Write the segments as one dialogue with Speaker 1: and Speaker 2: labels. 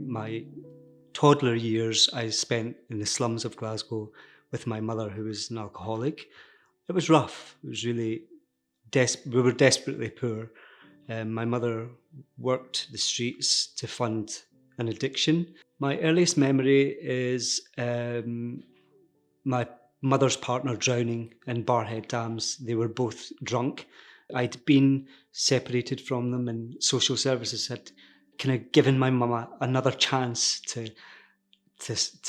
Speaker 1: My toddler years I spent in the slums of Glasgow with my mother, who was an alcoholic. It was rough. It was really we were desperately poor. My mother worked the streets to fund an addiction. My earliest memory is my mother's partner drowning in Barhead Dams. They were both drunk. I'd been separated from them, and social services had kind of given my mama another chance to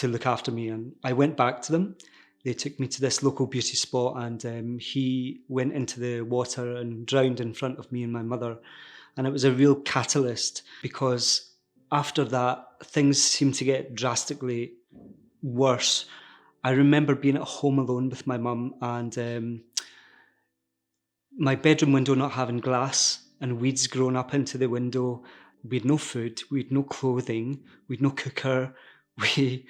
Speaker 1: look after me. And I went back to them. They took me to this local beauty spot, and he went into the water and drowned in front of me and my mother. And it was a real catalyst because after that, things seemed to get drastically worse. I remember being at home alone with my mum, and my bedroom window not having glass and weeds growing up into the window. We had no food, we had no clothing, we had no cooker, we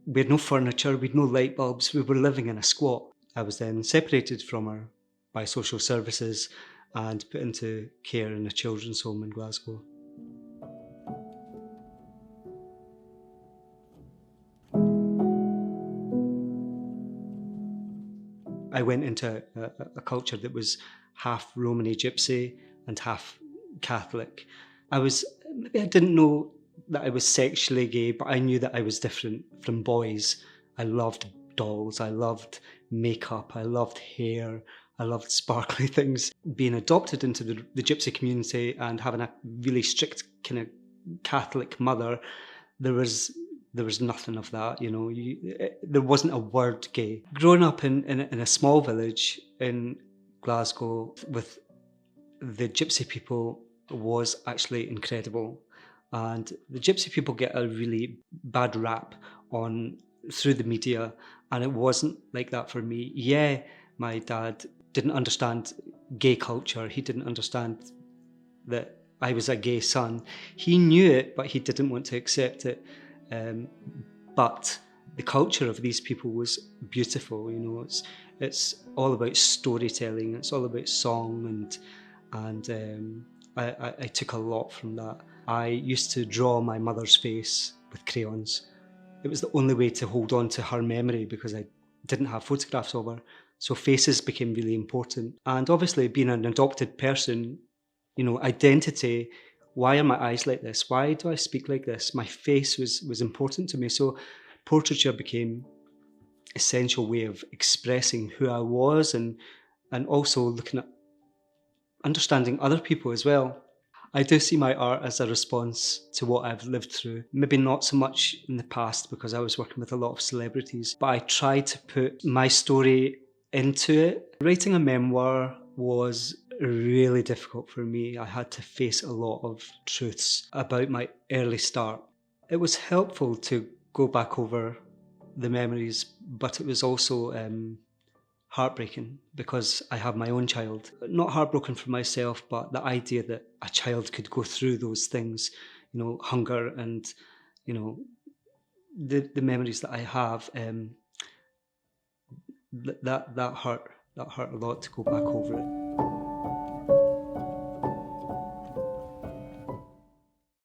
Speaker 1: we had no furniture, we had no light bulbs. We were living in a squat. I was then separated from her by social services and put into care in a children's home in Glasgow. I went into a culture that was half Romany Gypsy and half Catholic. Maybe I didn't know that I was sexually gay, but I knew that I was different from boys. I loved dolls, I loved makeup, I loved hair, I loved sparkly things. Being adopted into the gypsy community and having a really strict kind of Catholic mother, there was there was nothing of that, you know. There wasn't a word gay. Growing up in a small village in Glasgow with the gypsy people was actually incredible. And the gypsy people get a really bad rap on through the media, and it wasn't like that for me. Yeah, my dad didn't understand gay culture. He didn't understand that I was a gay son. He knew it, but he didn't want to accept it. Um, but the culture of these people was beautiful. You know, it's all about storytelling. It's all about song, and I took a lot from that. I used to draw my mother's face with crayons. It was the only way to hold on to her memory because I didn't have photographs of her. So faces became really important. And obviously, being an adopted person, you know, identity. Why are my eyes like this? Why do I speak like this? My face was important to me. So portraiture became essential way of expressing who I was, and also looking at understanding other people as well. I do see my art as a response to what I've lived through. Maybe not so much in the past because I was working with a lot of celebrities, but I tried to put my story into it. Writing a memoir was really difficult for me. I had to face a lot of truths about my early start. It was helpful to go back over the memories, but it was also heartbreaking because I have my own child. Not heartbroken for myself, but the idea that a child could go through those things, you know, hunger and, you know, the memories that I have, that hurt a lot to go back over it.